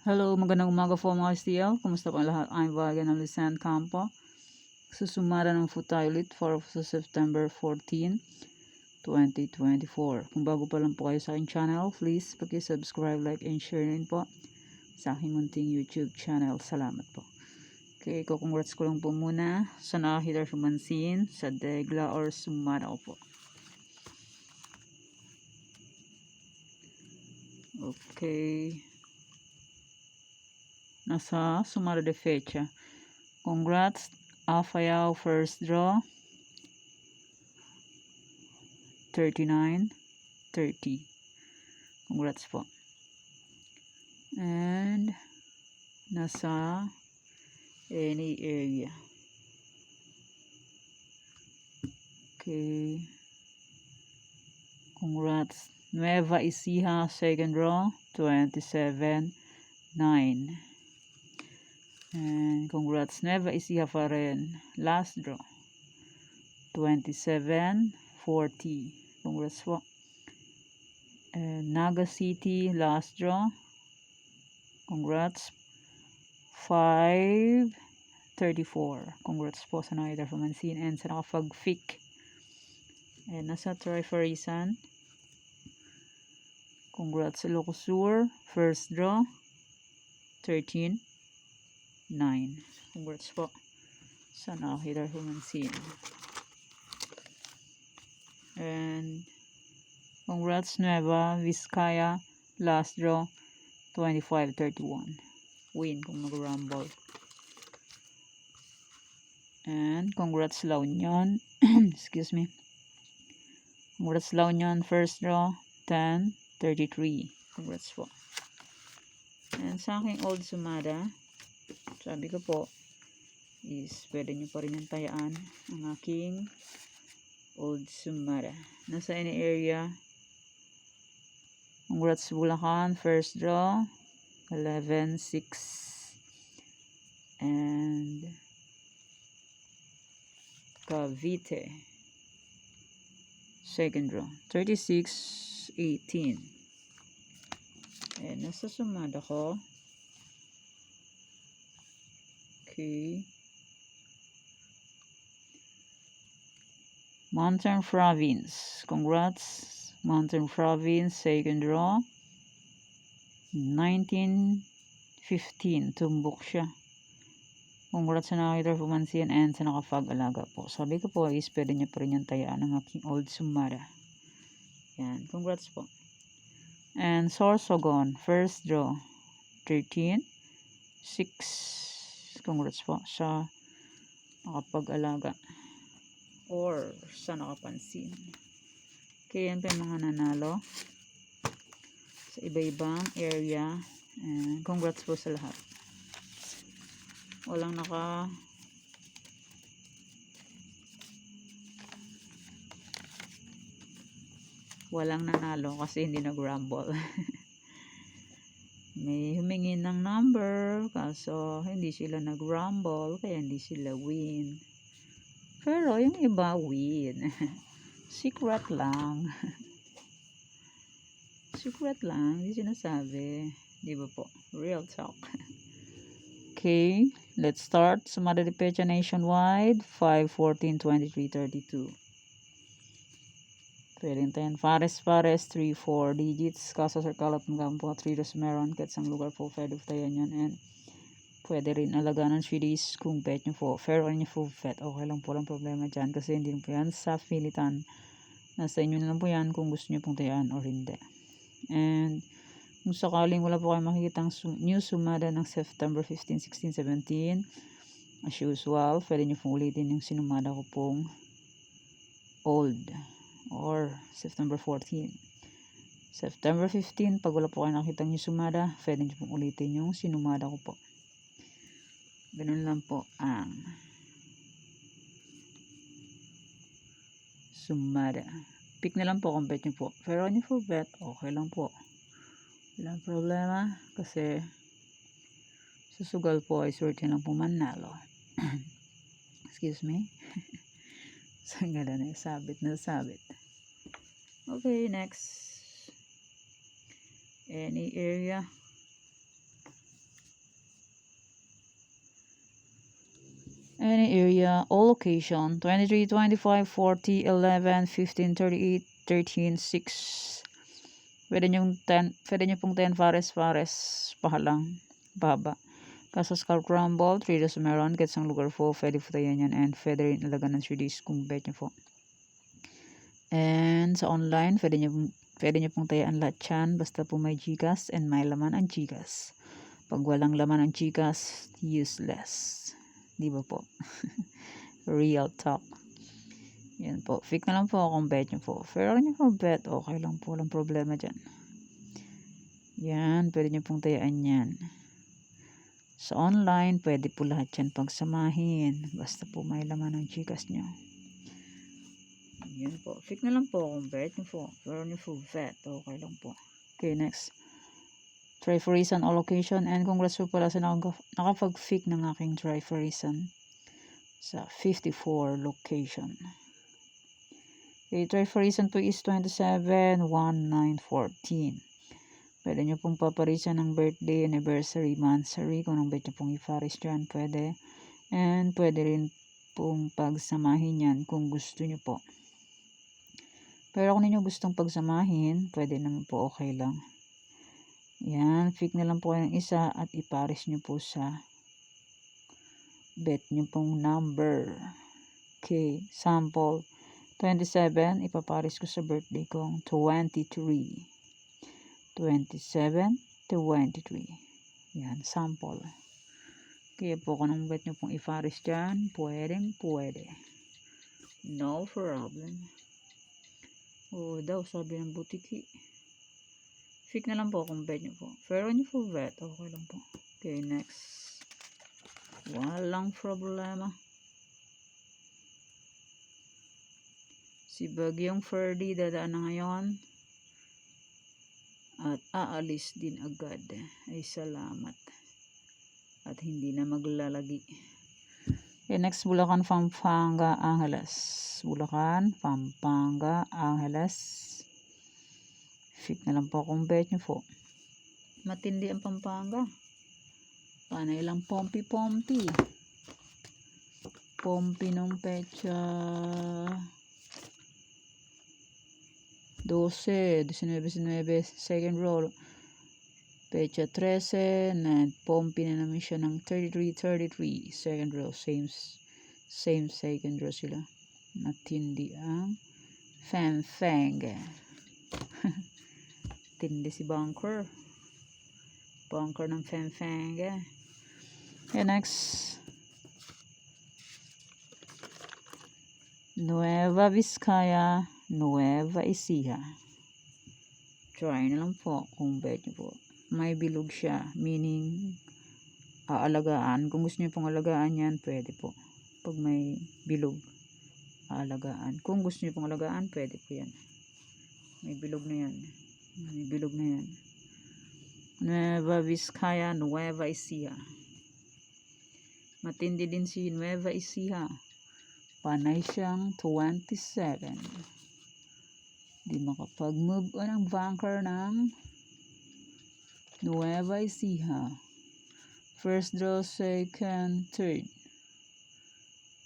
Hello, magandang umaga po mga STL. Kumusta po ang lahat? I'm Vagan ng Lisan Campo. Susumara ng po tayo ulit for September 14, 2024. Kung bago pa lang po kayo sa aking channel, please paki-subscribe, like, and share rin po sa aking munting YouTube channel. Salamat po. Okay, congrats ko lang po muna sa nakahita sumansin sa Degla or Sumara ko po. Okay. Nasa Sumara de Fecha. Congrats, Afayao first draw. 39, 30. Congrats po. And nasa any area. Okay. Congrats. Nueva Ecija second draw 27, 9. And congrats Nueva Ecija pa rin. Last draw 27, 40. Congrats po. And Naga City last draw. Congrats. 5, 34. Congrats po sa nakita Fumansin and sa nakapag-fic. And nasa Trifarisan. Congrats sa Locosur. First draw. 13, 9. Congrats po sa nakita Fumansin. And congrats Nueva Vizcaya. Last draw. 25, 31. Win kung mag-rumble. And congrats La Union. Excuse me. Congrats La Union. First draw. 10, 33. Congrats po. And sa aking old sumada, sabi ko po, is pwede nyo pa rin yung tayaan ang aking old sumada. Nasa any area. Congrats Bulacan. First draw. 11, 6. And Cavite. Second draw. 36, 18. And nasa sumada ko. Okay. Mountain Province. Congrats. Mountain Province. Second draw. 19, 15. Tumbok siya. Congrats sa nakakita Fumansin and sa nakapag-alaga po. Sabi ko po is pwede niya pa rin yung tayaan ng aking old sumada. Yan. Congrats po. And Sorsogon. First draw. 13, 6. Congrats po sa nakapag-alaga. Or sa nakapansin. Okay, yan pa yung mga nanalo. Sa iba-ibang area. And congrats po sa lahat. Walang nanalo kasi hindi nag-rumble. May humingi ng number kaso hindi sila nag-rumble kaya hindi sila win. Pero yung iba win. Secret lang. Secret lang, hindi sinasabi. Di ba po? Real talk. Okay, let's start. Sumada de Pecha nationwide. 5, 14, 23, 32. Pwedeng tayo. Pares, 3, 4 digits. Kaso sa kalat ng kampo, 3 dos meron. Kahit sa lugar po, pwede tayo yan. And pwede rin alagaan ng Swedish kung pet nyo po. Fair or nyo po pet. Okay lang po lang problema dyan. Kasi hindi po yan sa pilitan. Nasa inyo na lang po yan kung gusto nyo pong tayaan or hindi. And kung sakaling wala po kayo makikita new sumada ng September 15, 16, 17, as usual, pwede nyo pong ulitin yung sinumada ko pong old or September 14. September 15, pag wala po kayo nakikita new sumada, pwede nyo pong ulitin yung sinumada ko po. Ganun lang po ang sumada. Pick na lang po kung bet nyo po. Pero nyo po bet, okay lang po. Walang problema kasi susugal po ay swerte lang po manalo. Excuse me. Sangala na sabit na sabit. Okay, next. Any area. Any area, all location, 23, 25, 40, 11, 15, 38, 13, 6. Pwede nyo pong 10 Fares, pahalang, baba. Kaso Scalp Rumble, 3 Dos Meron, kahit sang lugar po, pwede po tayo yan, and pwede rin alaga ng 3 days kung bet nyo po. And sa online, pwede nyo pong tayaan lahat yan, basta po may Gcash and may laman ang Gcash. Pag walang laman ang Gcash, useless. Di ba po? Real talk. Yan po. Fix na lang po kung bet nyo po. Pero nyo po bet, okay lang po. Walang problema dyan. Yan. Pwede nyo pong tayaan yan. Sa online, pwede po lahat yan pagsamahin. Basta po may laman ng Gcash nyo. Yan po. Fix na lang po kung bet nyo po. Pero nyo po bet, okay lang po. Okay, next. Try for reason all location. And congrats po pala sa nakapag-fix ng aking try for reason sa 54 location. Okay, try for reason po is 27, 1, 9, 14. Pwede nyo pong paparisan ng birthday, anniversary, monthsary. Kung anong bet nyo pong iparis dyan, pwede. And pwede rin pong pagsamahin yan kung gusto nyo po. Pero kung ninyo gustong pagsamahin, pwede naman po, okay lang. Yan, pick na lang po yung isa at iparis nyo po sa bet nyo pong number. Okay, sample 27, ipaparis ko sa birthday kong 23. 27, 23. Yan, sample. Kaya po kung anong bet nyo pong iparis dyan, pwede. No problem. Daw, sabi ng butiki. Fix na lang po kung bet nyo po. Pero nyo po bet, okay lang po. Okay, next. Walang problema. Si Bagyong Ferdy dadaan na ngayon. At aalis din agad. Ay salamat. At hindi na maglalagi. Okay, next, Bulacan, Pampanga, Angeles. Bulacan, Pampanga, Angeles. Fit na lang po kung bet nyo po. Matindi ang Pampanga. Panay lang pompi-pompi. Pompi nung pecha 12, 19, second row. Pecha 13, na pompi na naman siya ng 33, second row. Same second row sila. Matindi ang Fang. Tindi si Bunker ng Fang. Okay, next. Nueva Vizcaya, Nueva Ecija. Try na lang po kung bet nyo po. May bilog siya, meaning aalagaan. Kung gusto nyo pong alagaan yan, pwede po. Pag may bilog, aalagaan. Kung gusto nyo pong alagaan, pwede po yan. May bilog na yan. Nueva Vizcaya, Nueva Ecija. Matindi din si Nueva Ecija. Panay siyang 27. Di makapag-move on ang banker ng Nueva Ecija. First draw, second, third.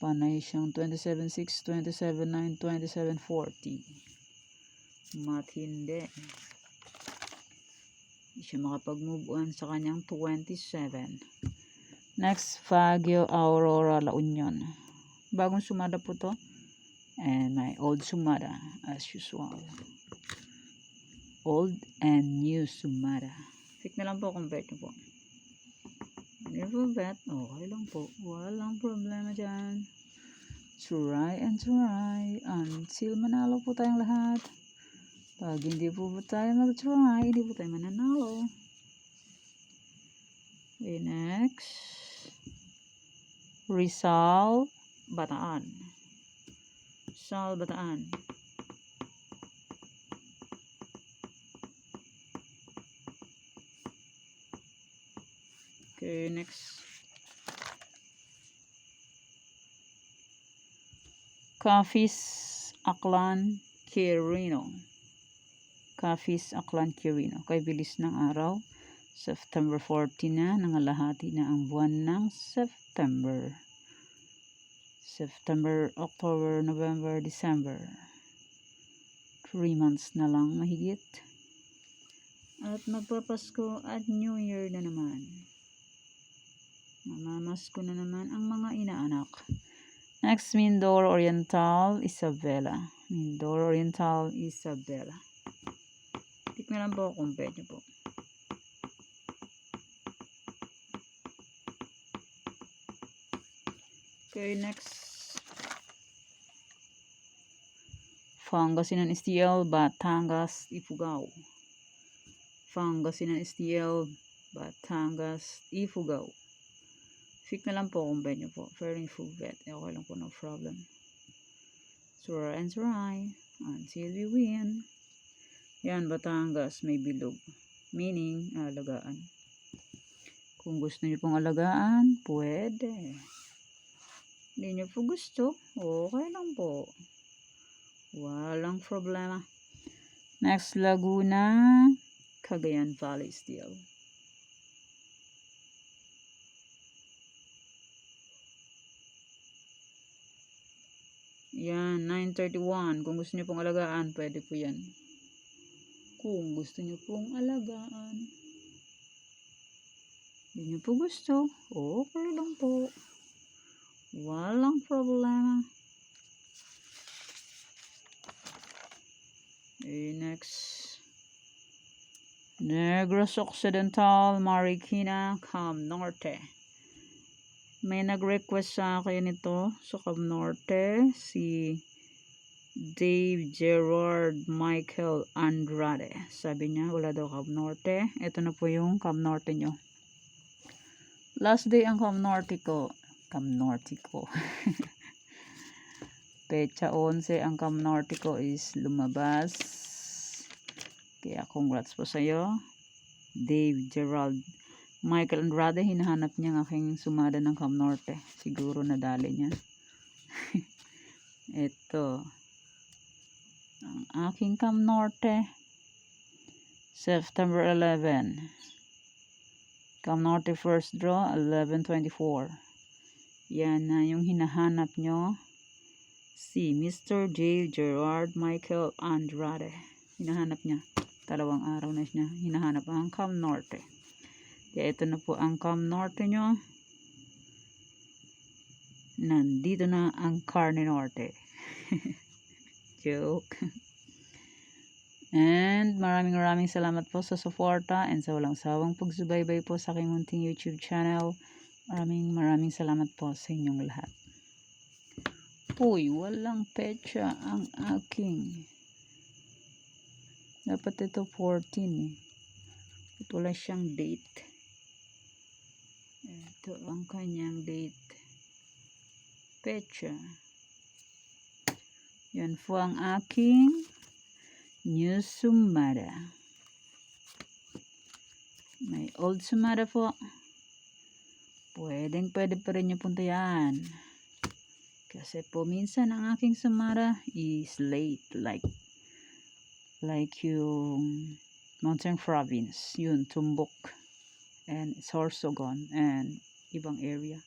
Panay siyang 27-6, 27-9, 27-40. Matindi. Hindi siya makapag-move on sa kanyang 27. Next, Baguio, Aurora, La Union. Bagong sumada po to. And my old sumada as usual. Old and new sumada. Pick na lang po kung bet nyo po. Never bet, okay lang po. Walang problema dyan. Try and try until manalo po tayong lahat. Pag hindi po tayo mag-try, hindi po tayo mananalo. Okay, next. Rizal, Bataan. Okay, next. Capiz, Aklan, Quirino. Kay bilis ng araw. September 14 na, nangalahati na ang buwan ng September. September, October, November, December. 3 months na lang mahigit. At magpapasko at New Year na naman. Mamamasko na naman ang mga inaanak. Next, Mindoro Oriental, Isabela. Mindoro Oriental, Isabela. Tignan lang po kung pwede po. Okay, next. Pangasinan STL, Batangas, Ifugao. Pangasinan STL, Batangas, Ifugao. Pick na lang po kung pwede po. Fairly full vet. Okay lang po, no problem. Sura and Surai. Until we win. Yan, Batangas, may bilog. Meaning, alagaan. Kung gusto niyo pong alagaan, pwede. Hindi niyo po gusto, okay lang po. Walang problema. Next, Laguna, Cagayan Valley Steel. Yan, 931. Kung gusto niyo pong alagaan, pwede po yan. Kung gusto niyo pong alagaan. Hindi niyo po gusto, okay lang po. Walang problema. Okay, next. Negros Occidental, Marikina, Cam Norte. May nag-request sa akin ito sa Cam Norte, si Dave Gerard Michael Andrade. Sabi niya, wala daw Cam Norte. Ito na po yung Cam Norte nyo. Last day ang Cam Norte ko. Cam Norte ko. Pecha 11 ang Cam Norte ko is lumabas. Kaya congrats po sa'yo. Dave Gerald Michael Andrade, hinahanap niya ang aking sumada ng Cam Norte. Siguro nadali niya. Ito. Ang aking Cam Norte. September 11. Cam Norte first draw, 11/24. Yan na yung hinahanap nyo. Si Mr. J. Gerard Michael Andrade. Hinahanap niya. 2 araw na siya hinahanap ang Cam Norte. Kaya ito na po ang Cam Norte nyo. Nandito na ang Carne Norte. Joke. And maraming salamat po sa suporta and sa walang sawang pagsubaybay po sa aking munting YouTube channel. Maraming salamat po sa inyong lahat. Uy, walang petsa ang aking. Dapat ito 14 eh. At wala siyang date. Ito ang kanyang date. Petsa. Yan po ang aking new sumada. May old sumada po. Pwede pa rin niyo punta yan. Kasi po minsan ang aking sumada is late. Like yung Mountain Province. Yun, Tumbok. And Sorsogon. And ibang area.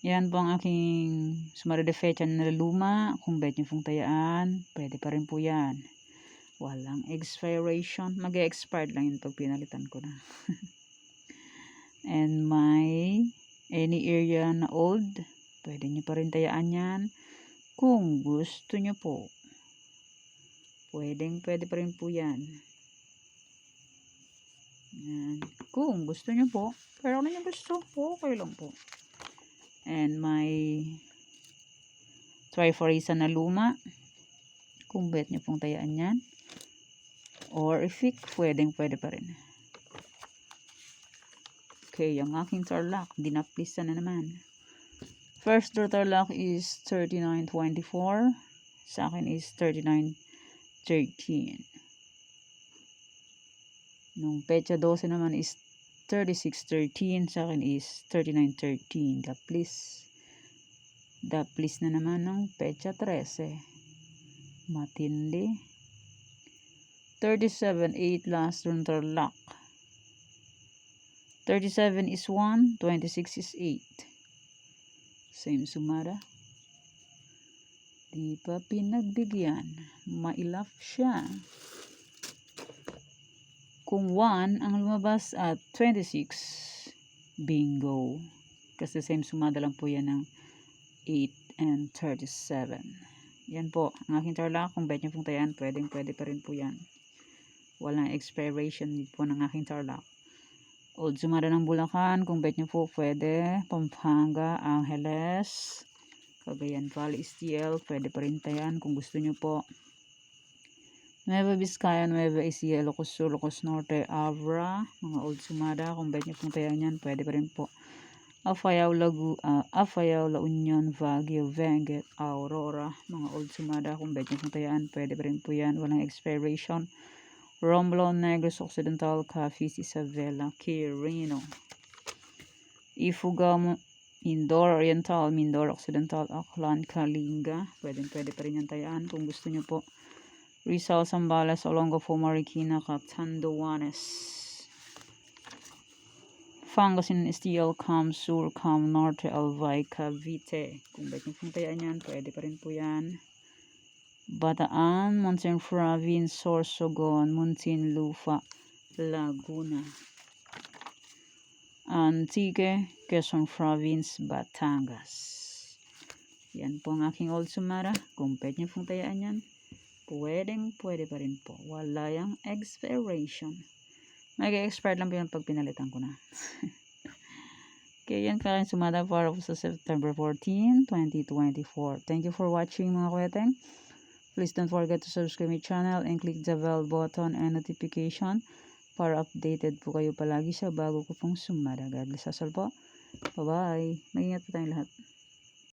Yan po ang aking sumada de fecha na luma. Kung bet niyo pong tayaan, pwede pa rin po yan. Walang expiration. Mag-expired lang yun pag pinalitan ko na. And may any area na old, pwede nyo pa rin tayaan yan. Kung gusto nyo po. Pwede pa rin po yan. Yan. Kung gusto nyo po. Pero kung nyo gusto, okay lang po. And may Triforisa na luma. Kung bet nyo pong tayaan yan. Or if pwede pa rin. Okay, ang aking Tarlac, dinaplisa na naman. First draw Tarlac is 39/24. Sa akin is 39/13. Nung pecha 12 naman is 36/13. Sa akin is 39/13. Daplis na naman ng pecha 13. Matindi. 37/8 last round Tarlac. 37 is 1, 26 is 8. Same sumada. Di pa pinagbigyan. Mailap siya. Kung 1 ang lumabas at 26, bingo. Kasi same sumada lang po yan ng 8 and 37. Yan po, ang aking tarlac. Kung bet nyo pong tayan, pwede pa rin po yan. Walang expiration din po ng aking tarlac. Old sumada ng Bulacan, kung bet nyo po pwede. Pampanga, Angeles, Cagayan Valley, STL, pwede pa rin tayan kung gusto nyo po. Nueva Vizcaya, Nueva Ecija, Ilocos Sur, Ilocos Norte, Abra, mga old sumada, kung bet nyo pong tayan yan, pwede pa rin po. Apayao, La Union, Baguio, Benguet, Aurora, mga old sumada, kung bet nyo pong tayaan, pwede pa rin po yan, walang expiration. Romblon, Negros Occidental, Capiz, Isabela, Quirino, Ifugao, Mindoro Oriental, Mindoro Occidental, Aklan, Kalinga, pwede pa rin yan tayaan kung gusto nyo po. Rizal, Zambales, Olongapo, Marikina, Catanduanes, Pangasinan, STL, Cam Sur, Cam Norte, Albay, Cavite. Kung bet nyo pong tayaan yan, pwede pa rin po yan. Bataan, Monsen Province, Sorsogon, Muntinlupa, Laguna. Antique, Quezon Province, Batangas. Yan po ang aking old sumara. Kung bet nyo pong tayaan yan, pwede pa rin po. Wala yung expiration. Mag-expire lang po yun pag pinalitan ko na. Okay, yan ka rin sumada para po sa September 14, 2024. Thank you for watching mga kweteng. Please don't forget to subscribe my channel and click the bell button and notification para updated po kayo palagi sa bago ko pong sumada. God bless us all po. Bye-bye. Mag-ingat po tayong lahat.